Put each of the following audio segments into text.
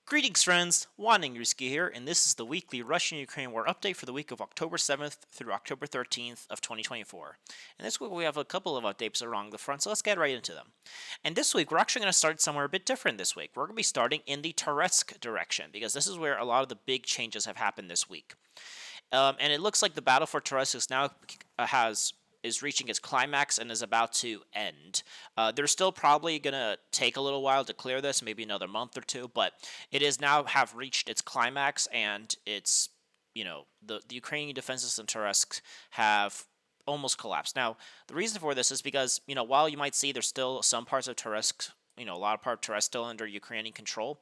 Greetings, friends! Wanting here, and this is the weekly Russian-Ukraine war update for the week of October 7th through October 13th of 2024. And this week we have a couple of updates along the front, so let's get right into them. And this week we're actually going to start somewhere a bit different this week. We're going to be starting in the Toretsk direction, because this is where a lot of the big changes have happened this week. And it looks like the battle for Toretsk is now is reaching its climax and is about to end. They're still probably going to take a little while to clear this, maybe another month or two, but it is now have reached its climax, and it's, the Ukrainian defenses in Toretsk have almost collapsed. Now, the reason for this is because, while you might see there's still some parts of Toretsk, a lot of part of Toretsk still under Ukrainian control.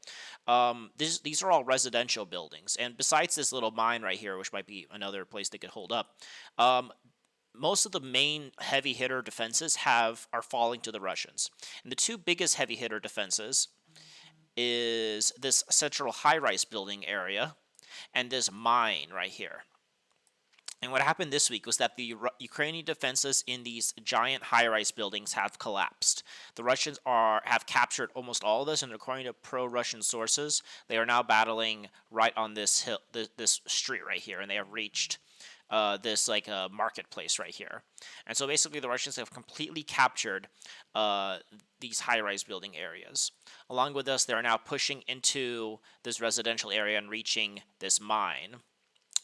These are all residential buildings, and besides this little mine right here, which might be another place they could hold up, most of the main heavy hitter defenses are falling to the Russians. And the two biggest heavy hitter defenses is this central high-rise building area and this mine right here. And what happened this week was that the Ukrainian defenses in these giant high-rise buildings have collapsed. The Russians have captured almost all of this, and according to pro-Russian sources, they are now battling right on this hill, this street right here, and they have reached this marketplace right here. And so basically the Russians have completely captured these high-rise building areas. Along with this, they're now pushing into this residential area and reaching this mine.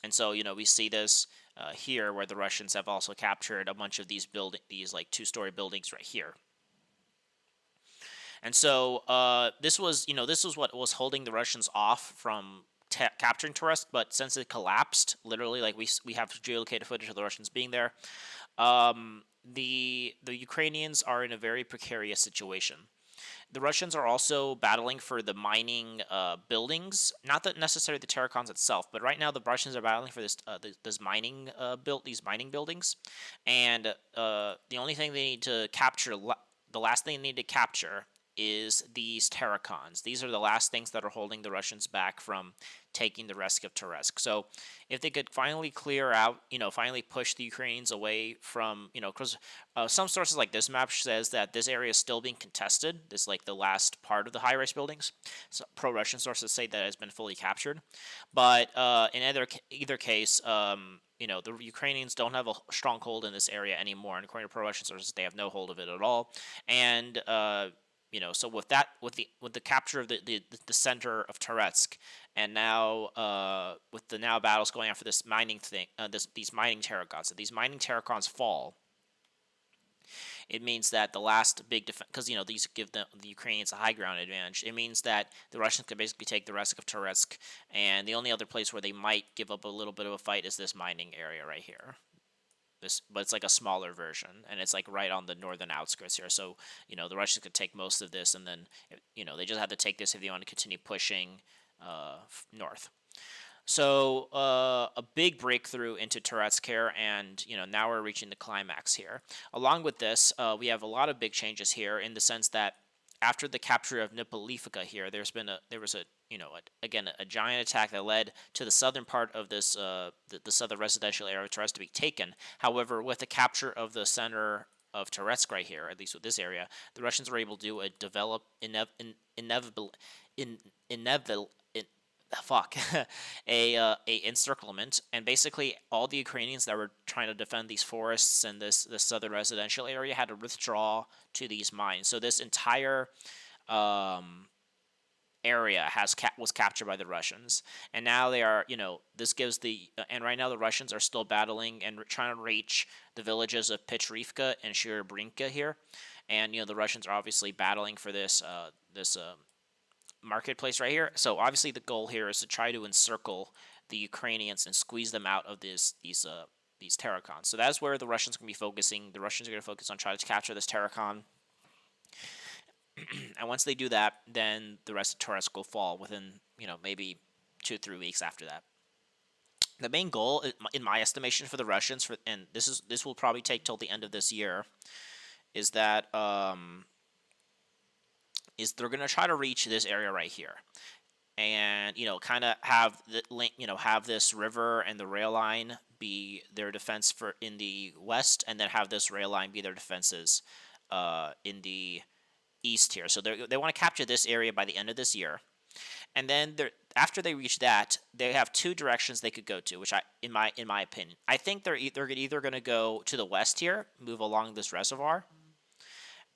And so, we see this here, where the Russians have also captured a bunch of these like two-story buildings right here. And so this was what was holding the Russians off from capturing Toretsk, but since it collapsed, literally, like we have geolocated footage of the Russians being there, the Ukrainians are in a very precarious situation. The Russians are also battling for the mining buildings, not that necessarily the Terracons itself, but right now the Russians are battling for these mining buildings, and the only thing they need to capture, the last thing they need to capture, is these Terracons. These are the last things that are holding the Russians back from taking the rest of Toretsk. So if they could finally clear out, finally push the Ukrainians away from, because some sources like this map says that this area is still being contested, this like the last part of the high-rise buildings. So pro-Russian sources say that it has been fully captured. But in either case, the Ukrainians don't have a stronghold in this area anymore, and according to pro-Russian sources, they have no hold of it at all. And so with the capture of the center of Toretsk, and now with the battles going after this mining thing, these mining Terracons, if these mining Terracons fall, it means that the last big defense, because these give the Ukrainians a high ground advantage. It means that the Russians could basically take the rest of Toretsk, and the only other place where they might give up a little bit of a fight is this mining area right here. But it's like a smaller version, and it's like right on the northern outskirts here. So the Russians could take most of this, and then they just have to take this if they want to continue pushing north. So a big breakthrough into Toretsk here, and now we're reaching the climax here. Along with this, we have a lot of big changes here in the sense that after the capture of Nipolivka here, there was a giant attack that led to the southern part of this the southern residential area of Toretsk to be taken. However, with the capture of the center of Toretsk right here, at least with this area, the Russians were able to do a encirclement, and basically all the Ukrainians that were trying to defend these forests and this southern residential area had to withdraw to these mines. So this entire area was captured by the Russians, and now they are, this gives and right now the Russians are still battling and trying to reach the villages of Petrivka and Shirobrinka here, and the Russians are obviously battling for this marketplace right here. So obviously the goal here is to try to encircle the Ukrainians and squeeze them out of these Terracons. So that's where the Russians are going to be focusing. The Russians are going to focus on trying to capture this Terracon. And once they do that, then the rest of Toretsk will fall within, maybe 2-3 weeks after that. The main goal, in my estimation, for the Russians, and this will probably take till the end of this year, is that they're going to try to reach this area right here, and kind of have the link, have this river and the rail line be their defense in the west, and then have this rail line be their defenses in the east here. So they want to capture this area by the end of this year. And then after they reach that, they have two directions they could go to, which in my opinion, I think they're either going to go to the west here, move along this reservoir,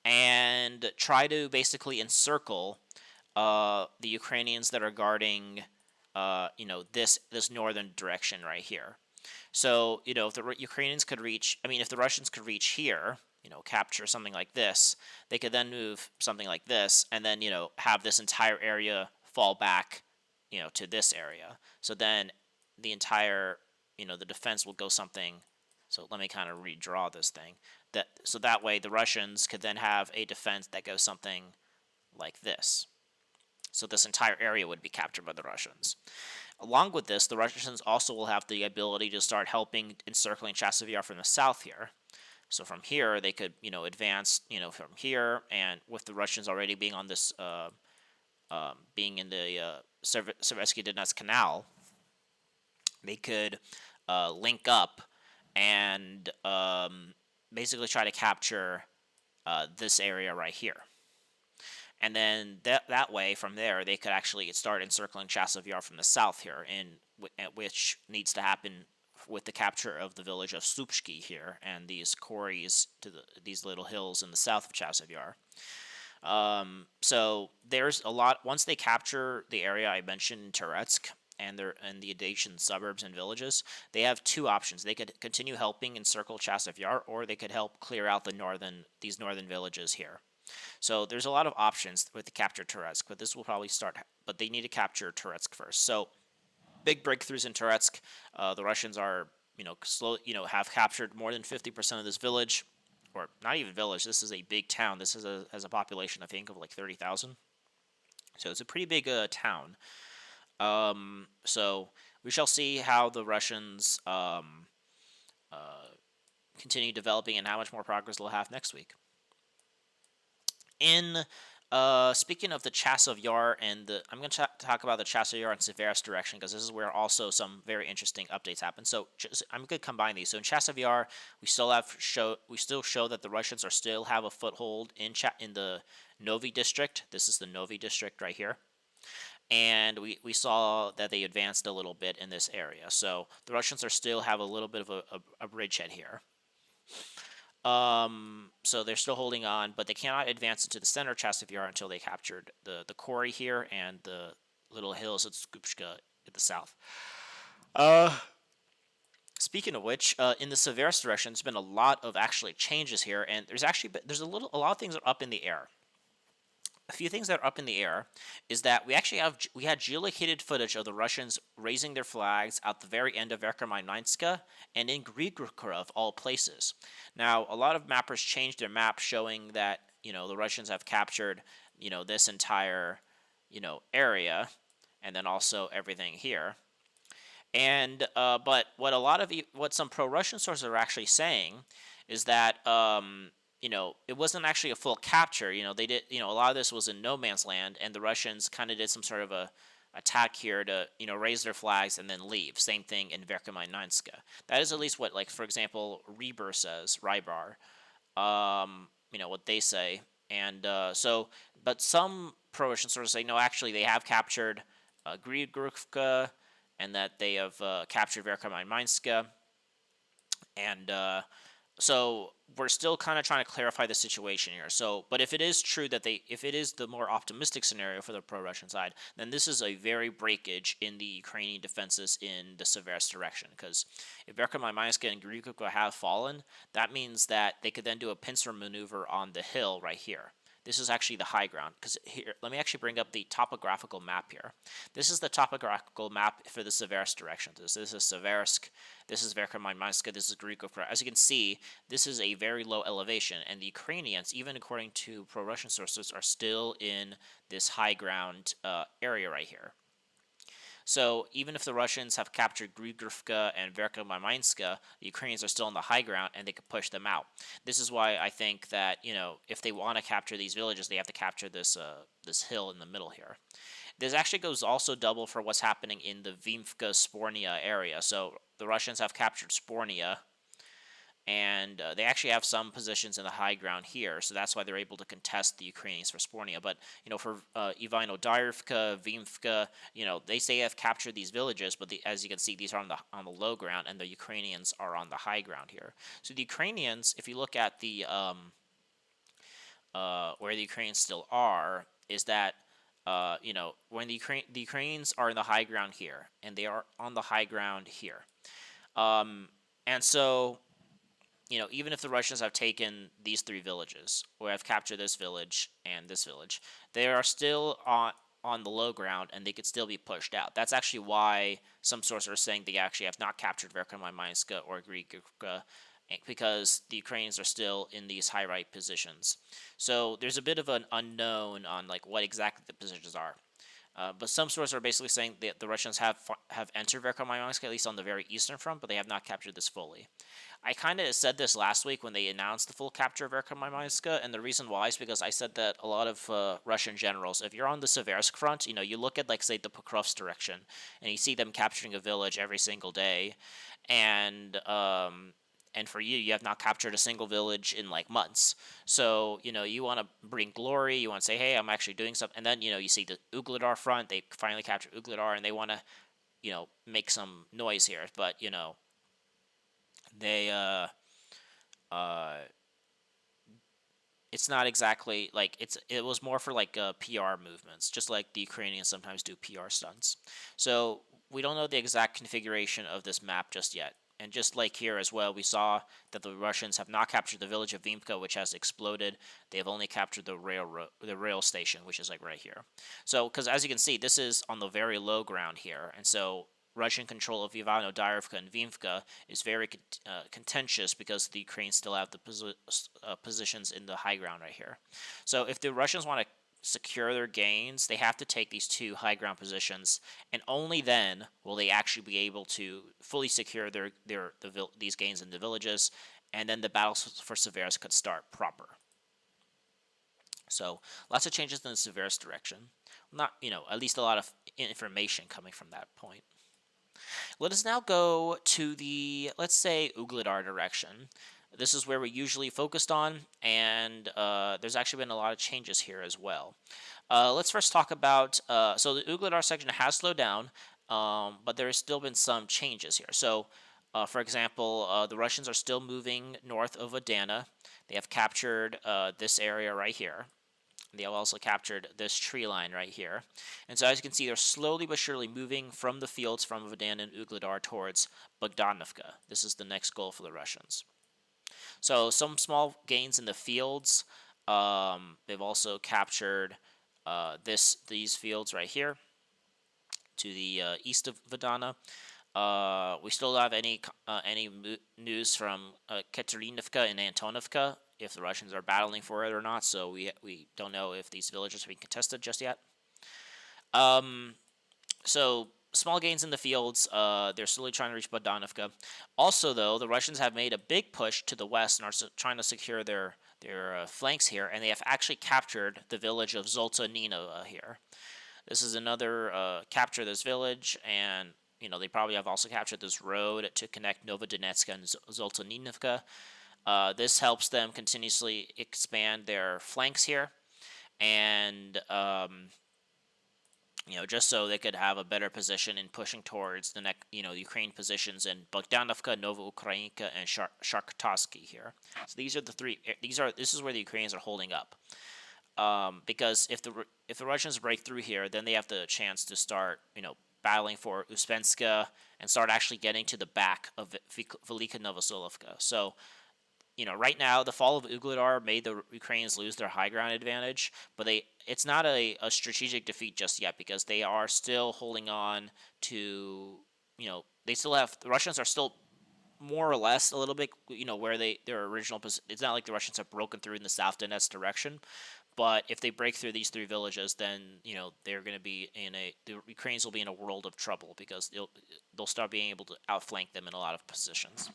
and try to basically encircle the Ukrainians that are guarding, this northern direction right here. So, if the Ukrainians could reach, if the Russians could reach here, capture something like this, they could then move something like this, and then, have this entire area fall back, to this area. So then the entire, the defense will go something. So let me kind of redraw this thing. So that way the Russians could then have a defense that goes something like this. So this entire area would be captured by the Russians. Along with this, the Russians also will have the ability to start helping encircling Chasiv Yar from the south here. So from here, they could, advance, from here, and with the Russians already being on this, being in the Seversky Donetsk Canal, they could link up and basically try to capture this area right here. And then that way, from there, they could actually start encircling Chasiv Yar from the south here, which needs to happen with the capture of the village of Supshki here and these quarries to these little hills in the south of Chasiv Yar. So there's a lot. Once they capture the area I mentioned in Toretsk and the adjacent suburbs and villages, they have two options. They could continue helping encircle Chasiv Yar, or they could help clear out these northern villages here. So there's a lot of options with the capture Toretsk, but this will probably start. But they need to capture Toretsk first. So big breakthroughs in Toretsk. The Russians are, have captured more than 50% of this village, or not even village. This is a big town. This has a population, I think, of like 30,000. So it's a pretty big town. So we shall see how the Russians continue developing and how much more progress they'll have next week. Speaking of the Chasiv Yar I'm going to talk about the Chasiv Yar and Seversk direction, because this is where also some very interesting updates happen. So I'm going to combine these. So in Chasiv Yar, we still show that the Russians still have a foothold in the Novi district. This is the Novi district right here. And we saw that they advanced a little bit in this area. So the Russians still have a little bit of a bridgehead here. So they're still holding on, but they cannot advance into the center of Chasiv Yar until they captured the quarry here and the little hills at Skupshka in the south. Speaking of which, in the Seversk direction, there's been a lot of actually changes here, and there's a lot of things that are up in the air. A few things that are up in the air is that we had geolocated footage of the Russians raising their flags at the very end of Verkhomanskoye and in Grigorka of all places. Now, a lot of mappers changed their map, showing that the Russians have captured this entire area, and then also everything here. And but what some pro-Russian sources are actually saying is that it wasn't actually a full capture. They did, a lot of this was in no man's land, and the Russians kind of did some sort of a attack here to, raise their flags and then leave. Same thing in Verkhomanskoye. That is at least what, like, for example, Rybar says, what they say. And but some pro-Russian sources say, no, actually, they have captured Grigorka, and that they have captured Verkhomanskoye. And so we're still kind of trying to clarify the situation here. So, but if it is true that if it is the more optimistic scenario for the pro-Russian side, then this is a very breakage in the Ukrainian defenses in the Seversk direction. Because if Verkhomanskoye and Grigorka have fallen, that means that they could then do a pincer maneuver on the hill right here. This is actually the high ground, because here, let me actually bring up the topographical map here. This is the topographical map for the Seversk direction. This is Seversk, this is Verkhomanskoye, this is Grigorka. As you can see, this is a very low elevation, and the Ukrainians, even according to pro-Russian sources, are still in this high ground area right here. So even if the Russians have captured Grigorka and Verkhomanskoye, the Ukrainians are still on the high ground, and they could push them out. This is why I think that, if they want to capture these villages, they have to capture this hill in the middle here. This actually goes also double for what's happening in the Vimka-Spornia area. So the Russians have captured Spornia, and they actually have some positions in the high ground here, so that's why they're able to contest the Ukrainians for Spornia. But for Ivano-Dyrivka, Vimfka, they say they have captured these villages, but as you can see, these are on the low ground, and the Ukrainians are on the high ground here. So the Ukrainians, if you look at the where the Ukrainians still are, is that when the Ukrainians are in the high ground here, and they are on the high ground here, and so even if the Russians have taken these three villages, or have captured this village and this village, they are still on the low ground, and they could still be pushed out. That's actually why some sources are saying they actually have not captured Verkhonomainska or Grigivka, because the Ukrainians are still in these high right positions. So there's a bit of an unknown on what exactly the positions are. But some sources are basically saying that the Russians have entered Verkhonomainska, at least on the very eastern front, but they have not captured this fully. I kind of said this last week when they announced the full capture of Verkhonomainska, and the reason why is because I said that a lot of Russian generals, if you're on the Seversk front, you look at, say, the Pokrovsk direction, and you see them capturing a village every single day, and for you have not captured a single village in months. So you want to bring glory. You want to say, hey, I'm actually doing something. And then you see the Ugledar front. They finally captured Ugledar, and they want to make some noise here. But they it's not exactly it was more for PR movements, just like the Ukrainians sometimes do PR stunts. So we don't know the exact configuration of this map just yet. And just like here as well, we saw that the Russians have not captured the village of Vimka, which has exploded. They have only captured the rail station, which is right here. So, because as you can see, this is on the very low ground here, and so Russian control of Ivano-Dyrivka and Vimka is very contentious because the Ukrainians still have the positions in the high ground right here. So, if the Russians want to secure their gains, they have to take these two high ground positions, and only then will they actually be able to fully secure these gains in the villages, and then the battles for Seversk could start proper. So lots of changes in the Seversk direction. Not, at least a lot of information coming from that point. Let us now go to the, let's say, Ugledar direction. This is where we usually focused on, and there's actually been a lot of changes here as well. Let's first talk about, so the Ugledar section has slowed down, but there has still been some changes here. So, for example, the Russians are still moving north of Adana. They have captured this area right here. They have also captured this tree line right here. And so as you can see, they're slowly but surely moving from the fields from Adana and Ugledar towards Bogdanovka. This is the next goal for the Russians. So some small gains in the fields. They've also captured these fields right here to the east of Vadana. We still don't have any news from Katerinovka and Antonovka, if the Russians are battling for it or not. So we don't know if these villages are being contested just yet. So small gains in the fields. They're slowly trying to reach Bogdanovka. Also, though, the Russians have made a big push to the west and are trying to secure their flanks here, and they have actually captured the village of Zoltanino here. This is another capture of this village, and they probably have also captured this road to connect Novodonetsk and Zoltaninovka. This helps them continuously expand their flanks here, and just so they could have a better position in pushing towards the next, Ukraine positions in Bogdanovka, Novoukrayinka, and Sharktovsky here. So these are the three. This is where the Ukrainians are holding up. Because if the Russians break through here, then they have the chance to start, battling for Uspenska and start actually getting to the back of Velika Novosolovka. So, right now, the fall of Ugledar made the Ukrainians lose their high ground advantage, but it's not a strategic defeat just yet, because they are still holding on to, the Russians are still more or less a little bit, where their original position. It's not like the Russians have broken through in the South Donetsk direction, but if they break through these three villages, then they're going to be the Ukrainians will be in a world of trouble, because they'll start being able to outflank them in a lot of positions.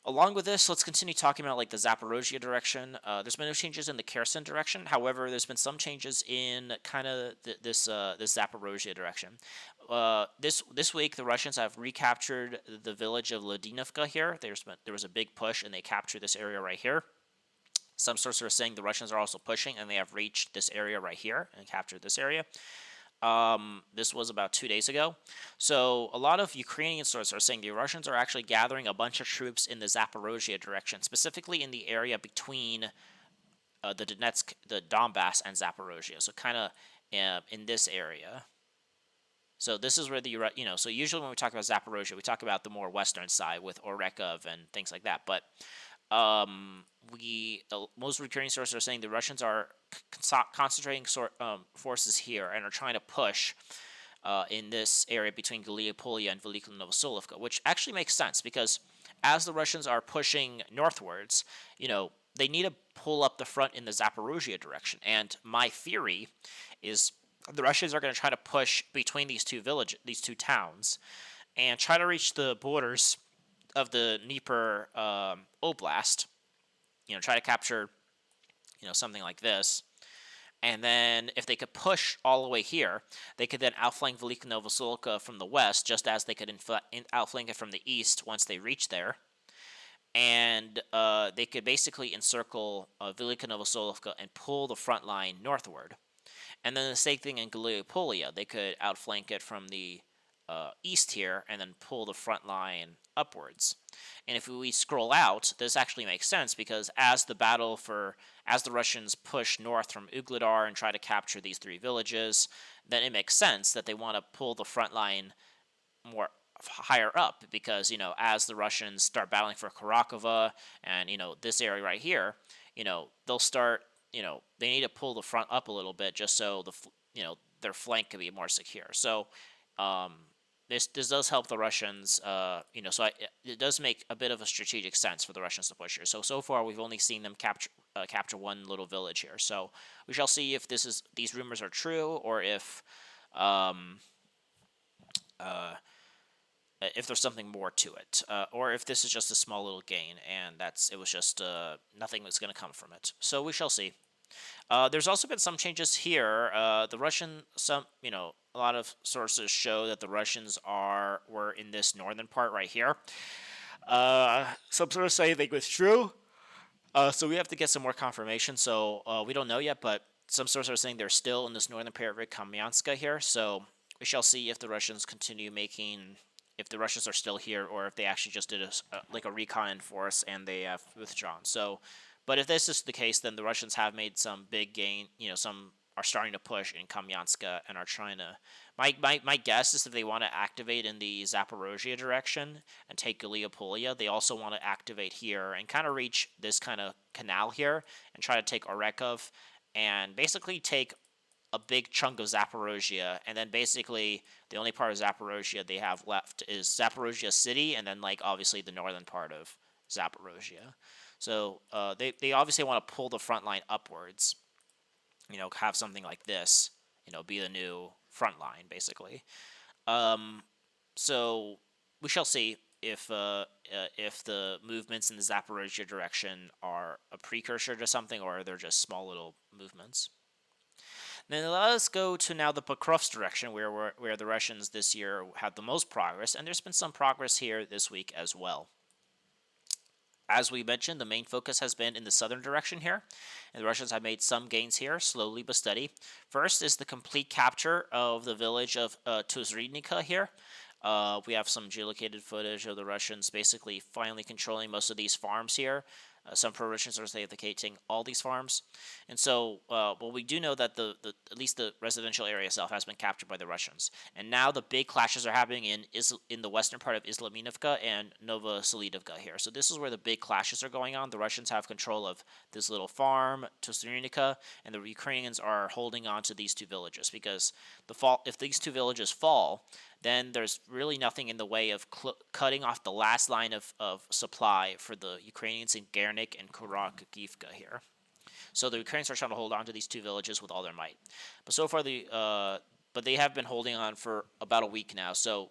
Along with this, let's continue talking about like the Zaporozhye direction. There's been no changes in the Kherson direction. However, there's been some changes in kind of this Zaporozhye direction. This week, the Russians have recaptured the village of Ladinovka here. There was a big push, and they captured this area right here. Some sources are saying the Russians are also pushing, and they have reached this area right here and captured this area. This was about 2 days ago. So a lot of Ukrainian sources are saying the Russians are actually gathering a bunch of troops in the Zaporozhye direction, specifically in the area between the Donetsk, the Donbass, and Zaporozhye. So kind of in this area. So this is where so usually when we talk about Zaporozhye, we talk about the more western side with Orekov and things like that. But most Ukrainian sources are saying the Russians are concentrating forces here and are trying to push in this area between Galiapolya and Velika Novosolovka, which actually makes sense because as the Russians are pushing northwards, they need to pull up the front in the Zaporozhye direction. And my theory is the Russians are going to try to push between these two towns, and try to reach the borders of the Dnieper Oblast. Try to capture, something like this. And then if they could push all the way here, they could then outflank Velika Novosolovka from the west, just as they could outflank it from the east once they reach there. And they could basically encircle Velika Novosolovka and pull the front line northward. And then the same thing in Galiapolya. They could outflank it from the east here and then pull the front line upwards. And if we scroll out, this actually makes sense because as the Russians push north from Ugledar and try to capture these three villages, then it makes sense that they want to pull the front line more higher up because, as the Russians start battling for Karakova and, this area right here, they'll start, they need to pull the front up a little bit just so their flank can be more secure. So, this does help the Russians, it does make a bit of a strategic sense for the Russians to push here. So far we've only seen them capture one little village here. So we shall see if these rumors are true or if there's something more to it, or if this is just a small little gain and it was just nothing that's going to come from it. So we shall see. There's also been some changes here. A lot of sources show that the Russians were in this northern part right here. Some sources say they withdrew. So we have to get some more confirmation. So we don't know yet, but some sources are saying they're still in this northern part of Kamyanska here. So we shall see if the Russians if the Russians are still here, or if they actually just did a recon in force and they have withdrawn. So. But if this is the case, then the Russians have made some big gain. Some are starting to push in Kamyanska and are trying to. My guess is if they want to activate in the Zaporozhye direction and take Galiapolya, they also want to activate here and kind of reach this kind of canal here and try to take Orekov and basically take a big chunk of Zaporozhye, and then basically the only part of Zaporozhye they have left is Zaporozhye city, and then obviously the northern part of Zaporozhye. So they obviously want to pull the front line upwards, have something like this, be the new front line, basically. So we shall see if the movements in the Zaporozhye direction are a precursor to something or they're just small little movements. Then let us go to now the Pokrovsk direction, where the Russians this year had the most progress, and there's been some progress here this week as well. As we mentioned, the main focus has been in the southern direction here, and the Russians have made some gains here, slowly but steady. First is the complete capture of the village of Tuzridnica here. We have some geolocated footage of the Russians basically finally controlling most of these farms here. Some pro-Russian sources are advocating all these farms. And so, we do know that at least the residential area itself has been captured by the Russians. And now the big clashes are happening in the western part of Islaminovka and Novoselidovka here. So this is where the big clashes are going on. The Russians have control of this little farm, Tuzridnica, and the Ukrainians are holding on to these two villages because if these two villages fall, then there's really nothing in the way of cutting off the last line of supply for the Ukrainians in Gernik and Kurakivka here. So the Ukrainians are trying to hold on to these two villages with all their might. But so far, but they have been holding on for about a week now. So,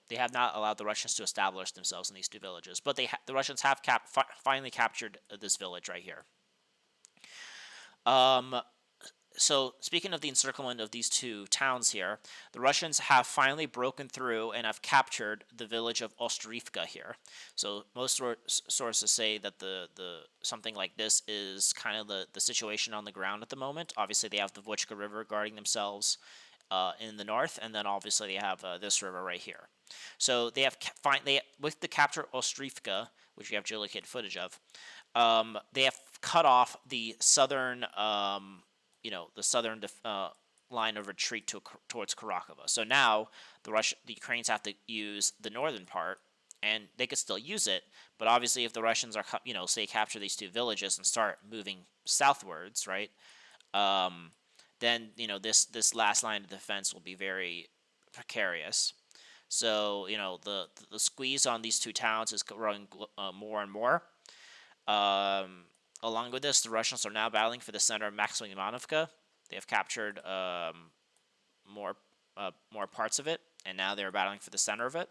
they have not allowed the Russians to establish themselves in these two villages, but the Russians have finally captured this village right here. Um, so speaking of the encirclement of these two towns here, the Russians have finally broken through and have captured the village of Ostrivka here. So most sources say that the something like this is kind of the situation on the ground at the moment. Obviously, they have the Vuchka River guarding themselves in the north, and then obviously they have this river right here. So they have with the capture of Ostrivka, which we have geolocated footage of. They have cut off the southern line of retreat towards Karakova. So now the Ukrainians have to use the northern part, and they could still use it. But obviously, if the Russians are, say capture these two villages and start moving southwards, right? Then this last line of defense will be very precarious. So the squeeze on these two towns is growing more and more. Along with this, the Russians are now battling for the center of Maximilianovka. They have captured more parts of it, and now they're battling for the center of it.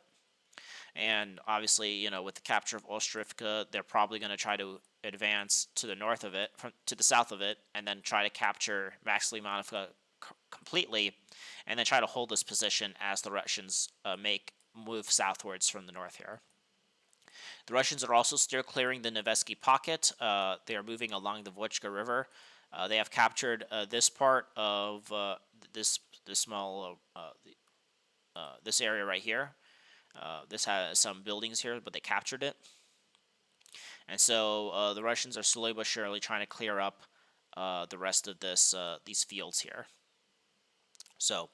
And obviously, with the capture of Ostrivka, they're probably going to try to advance to the north of it, to the south of it, and then try to capture Maximilianovka completely, and then try to hold this position as the Russians move southwards from the north here. The Russians are also still clearing the Nevesky pocket. They are moving along the Vuchka River. They have captured this part of this small this area right here. This has some buildings here, but they captured it. And so the Russians are slowly but surely trying to clear up the rest of these fields here. So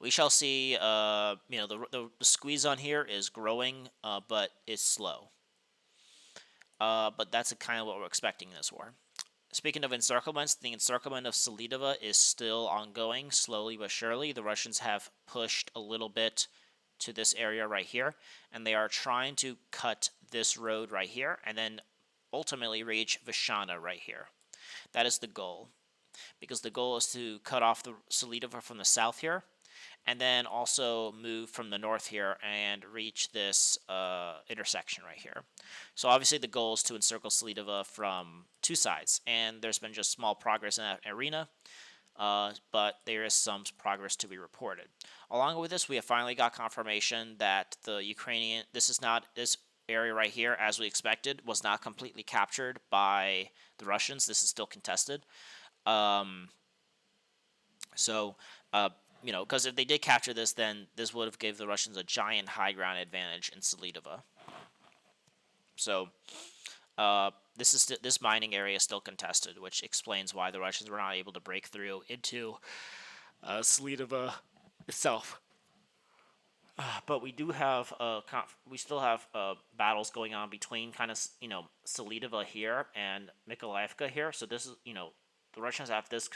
we shall see. The squeeze on here is growing, but it's slow. But that's kind of what we're expecting in this war. Speaking of encirclements, the encirclement of Selidova is still ongoing, slowly but surely. The Russians have pushed a little bit to this area right here, and they are trying to cut this road right here, and then ultimately reach Vishana right here. That is the goal, because the goal is to cut off the Selidova from the south here, and then also move from the north here and reach this intersection right here. So obviously the goal is to encircle Selidova from two sides, and there's been just small progress in that arena, but there is some progress to be reported. Along with this, we have finally got confirmation that the Ukrainian, this area right here, as we expected, was not completely captured by the Russians. This is still contested. Because if they did capture this, then this would have given the Russians a giant high ground advantage in Selidova. So this mining area is still contested, which explains why the Russians were not able to break through into Selidova itself. But we do have still have battles going on between kind of Selidova here and Mykolaievka here. So this is the Russians have this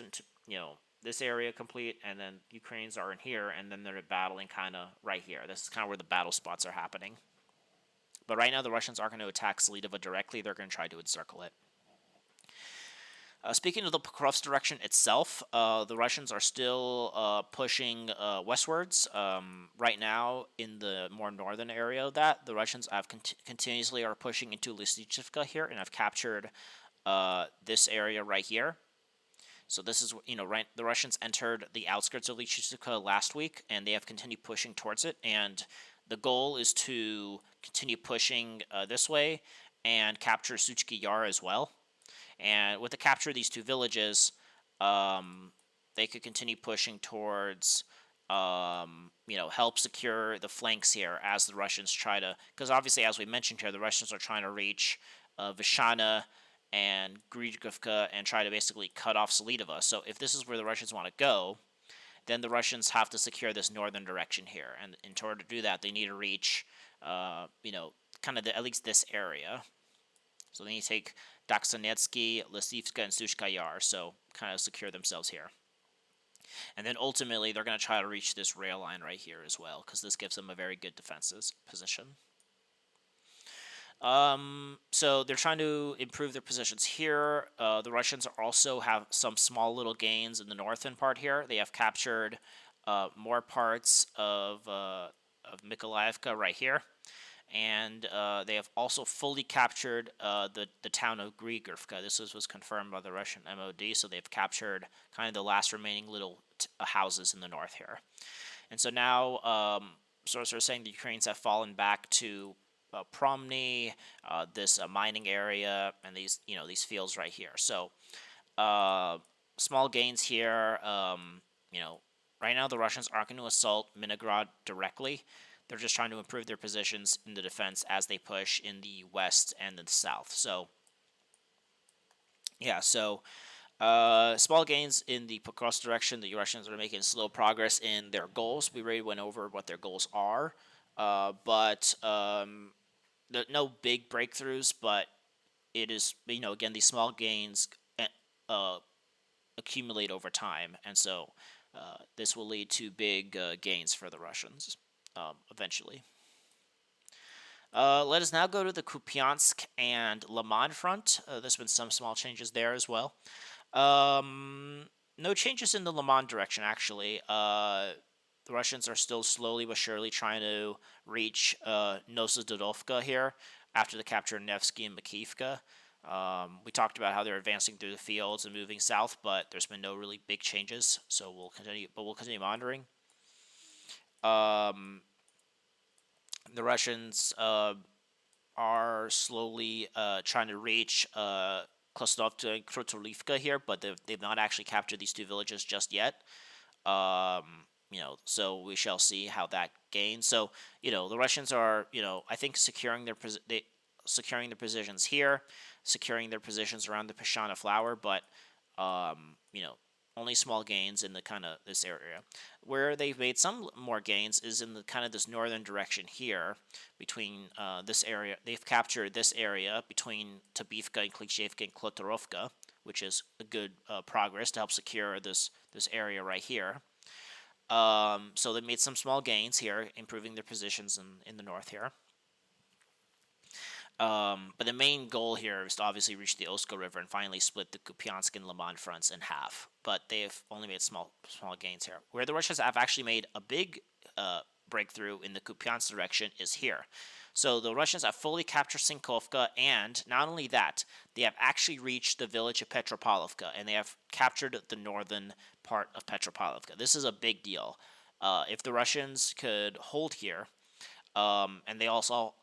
this area complete, and then Ukrainians are in here, and then they're battling kind of right here. This is kind of where the battle spots are happening. But right now, the Russians aren't going to attack Selidova directly. They're going to try to encircle it. Speaking of the Pokrovsk direction itself, the Russians are still pushing westwards. Right now, in the more northern area of that, the Russians have continuously are pushing into Lysychivka here, and have captured this area right here. So this is, the Russians entered the outskirts of Lysychivka last week, and they have continued pushing towards it. And the goal is to continue pushing this way and capture Suchki Yar as well. And with the capture of these two villages, they could continue pushing towards, help secure the flanks here as the Russians try to, because obviously, as we mentioned here, the Russians are trying to reach Vishana and Grigivka and try to basically cut off Selidova. So if this is where the Russians want to go, then the Russians have to secure this northern direction here. And in order to do that, they need to reach, kind of at least this area. So they need to take Daksonetsky, Lysivka, and Suchka Yar, so kind of secure themselves here. And then ultimately, they're going to try to reach this rail line right here as well, because this gives them a very good defensive position. So they're trying to improve their positions here. The Russians also have some small little gains in the northern part here. They have captured more parts of of Mykolaiivka right here. And they have also fully captured the town of Grigorivka. This was confirmed by the Russian MOD, so they've captured kind of the last remaining little houses in the north here. And so now sources are saying the Ukrainians have fallen back to Promny, this mining area, and these fields right here. So small gains here. Right now the Russians aren't going to assault Minigrad directly. They're just trying to improve their positions in the defense as they push in the west and the south. So, yeah, so small gains in the Pokrovsk direction. The Russians are making slow progress in their goals. We already went over what their goals are, but no big breakthroughs. But it is, again, these small gains accumulate over time, and so this will lead to big gains for the Russians. Eventually. Let us now go to the Kupiansk and Liman front. There's been some small changes there as well. No changes in the Liman direction, actually. The Russians are still slowly but surely trying to reach Novodorovka here after the capture of Nevsky and Makivka. We talked about how they're advancing through the fields and moving south, but there's been no really big changes, so we'll continue monitoring. The Russians are slowly trying to reach Klosnovka and Krotorivka here, but they've not actually captured these two villages just yet. So we shall see how that gains. So, the Russians are, I think securing their positions here, securing their positions around the Pashana flower, but only small gains in the kind of this area. Where they've made some more gains is in the kind of this northern direction here between this area. They've captured this area between Tabivka and Klishevka and Klotorovka, which is a good progress to help secure this area right here. So they made some small gains here, improving their positions in the north here. But the main goal here is to obviously reach the Osko River and finally split the Kupiansk and Liman fronts in half. But they've only made small gains here. Where the Russians have actually made a big breakthrough in the Kupiansk direction is here. So the Russians have fully captured Sinkovka, and not only that, they have actually reached the village of Petropavlovka, and they have captured the northern part of Petropavlovka. This is a big deal. If the Russians could hold here, and they're also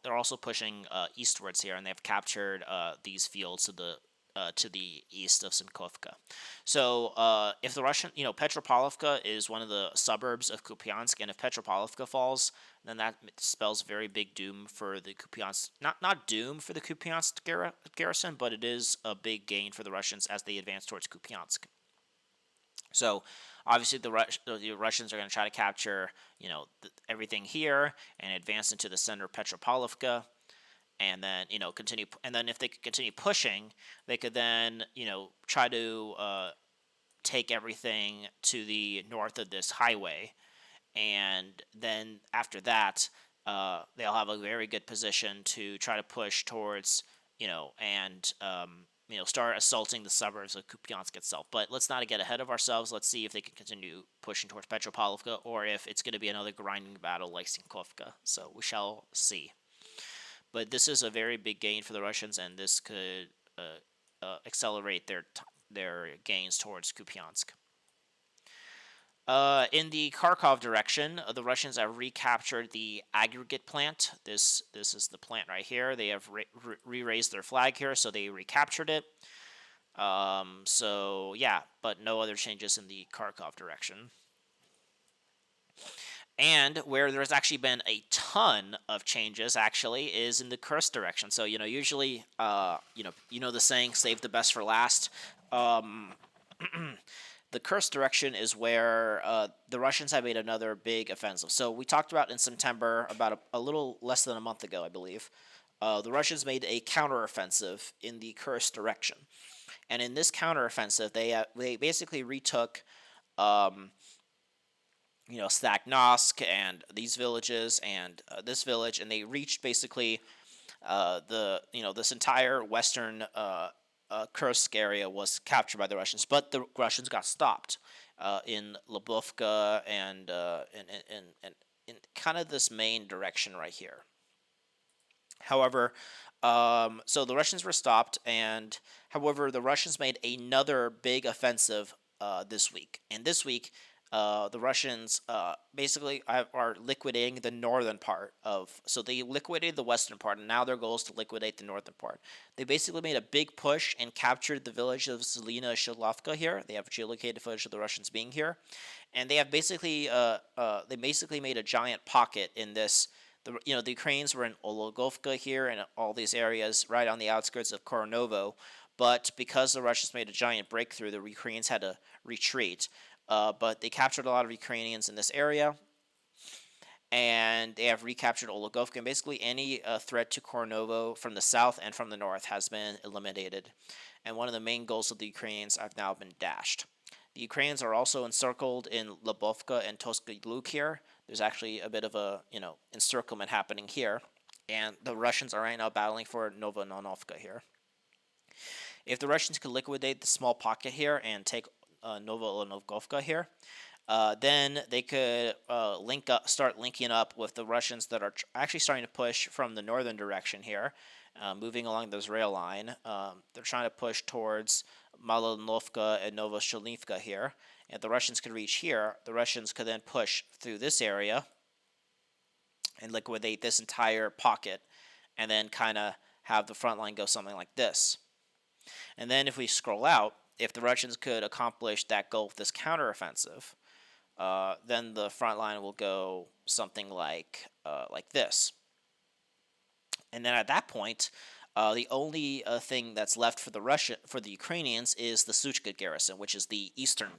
pushing eastwards here, and they've captured these fields to the east of Simkovka. So if the Russian, Petropavlovka is one of the suburbs of Kupiansk, and if Petropavlovka falls, then that spells very big doom for the Kupiansk. Not doom for the Kupiansk garrison, but it is a big gain for the Russians as they advance towards Kupiansk. So obviously the Russians are going to try to capture, everything here and advance into the center of Petropavlovka, and then continue. And then if they could continue pushing, they could then try to take everything to the north of this highway, and then after that, they'll have a very good position to try to push towards start assaulting the suburbs of Kupiansk itself. But let's not get ahead of ourselves. Let's see if they can continue pushing towards Petropavlovka, or if it's going to be another grinding battle like Sinkovka. So we shall see. But this is a very big gain for the Russians, and this could accelerate their gains towards Kupiansk. In the Kharkov direction, the Russians have recaptured the aggregate plant. This is the plant right here. They have re-raised their flag here, so they recaptured it. So yeah, but no other changes in the Kharkov direction. And where there's actually been a ton of changes, actually, is in the Kursk direction. So usually, the saying, "Save the best for last." The Kursk direction is where the Russians have made another big offensive. So we talked about in September, about a little less than a month ago, I believe, the Russians made a counteroffensive in the Kursk direction. And in this counteroffensive, they basically retook, Stakhnovsk and these villages and this village, and they reached basically this entire western Kursk area was captured by the Russians, but the Russians got stopped in Lubovka and in kind of this main direction right here. However, so the Russians were stopped, and however, the Russians made another big offensive this week. And this week, the Russians basically are liquidating the northern part of. So they liquidated the western part, and now their goal is to liquidate the northern part. They basically made a big push and captured the village of Zelina Shilovka here. They have geolocated footage of the Russians being here, and they have basically made a giant pocket in this. The Ukrainians were in Ologovka here and all these areas right on the outskirts of Koronovo, but because the Russians made a giant breakthrough, the Ukrainians had to retreat. But they captured a lot of Ukrainians in this area, and they have recaptured Ologovka. And basically, any threat to Koronovo from the south and from the north has been eliminated. And one of the main goals of the Ukrainians have now been dashed. The Ukrainians are also encircled in Lubovka and Toretsk here. There's actually a bit of a encirclement happening here, and the Russians are right now battling for Novanonovka here. If the Russians could liquidate the small pocket here and take Novanonovka here, then they could start linking up with the Russians that are actually starting to push from the northern direction here, moving along this rail line. They're trying to push towards Malinovka and Novoshelivka here. If the Russians could reach here, the Russians could then push through this area and liquidate this entire pocket, and then kind of have the front line go something like this. And then if we scroll out, if the Russians could accomplish that goal with this counteroffensive, then the front line will go something like this. And then at that point, the only thing that's left for the Ukrainians is the Suchka garrison, which is the eastern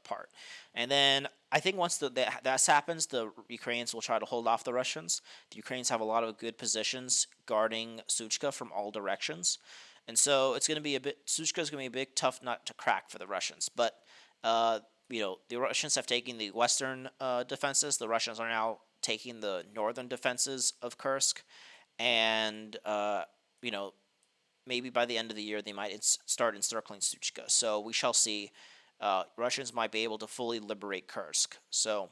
part. And then I think once that happens, the Ukrainians will try to hold off the Russians. The Ukrainians have a lot of good positions guarding Suchka from all directions, and so it's going to be Suchka is going to be a big tough nut to crack for the Russians. But the Russians have taken the western defenses. The Russians are now taking the northern defenses of Kursk. And, maybe by the end of the year, they might start encircling Suchka. So we shall see. Russians might be able to fully liberate Kursk. So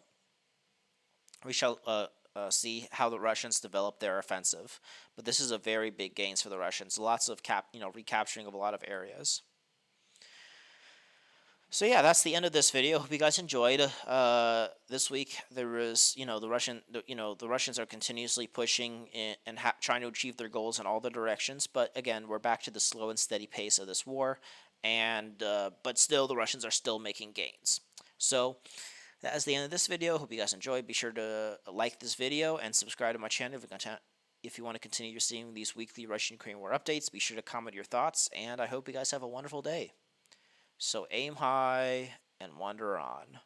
we shall see how the Russians develop their offensive. But this is a very big gains for the Russians. Lots of recapturing of a lot of areas. So yeah, that's the end of this video. Hope you guys enjoyed. This week there was, the Russians are continuously pushing and trying to achieve their goals in all the directions. But again, we're back to the slow and steady pace of this war, and but still, the Russians are still making gains. So that is the end of this video. Hope you guys enjoyed. Be sure to like this video and subscribe to my channel if you want to continue receiving these weekly Russian-Ukraine war updates. Be sure to comment your thoughts, and I hope you guys have a wonderful day. So aim high and wander on.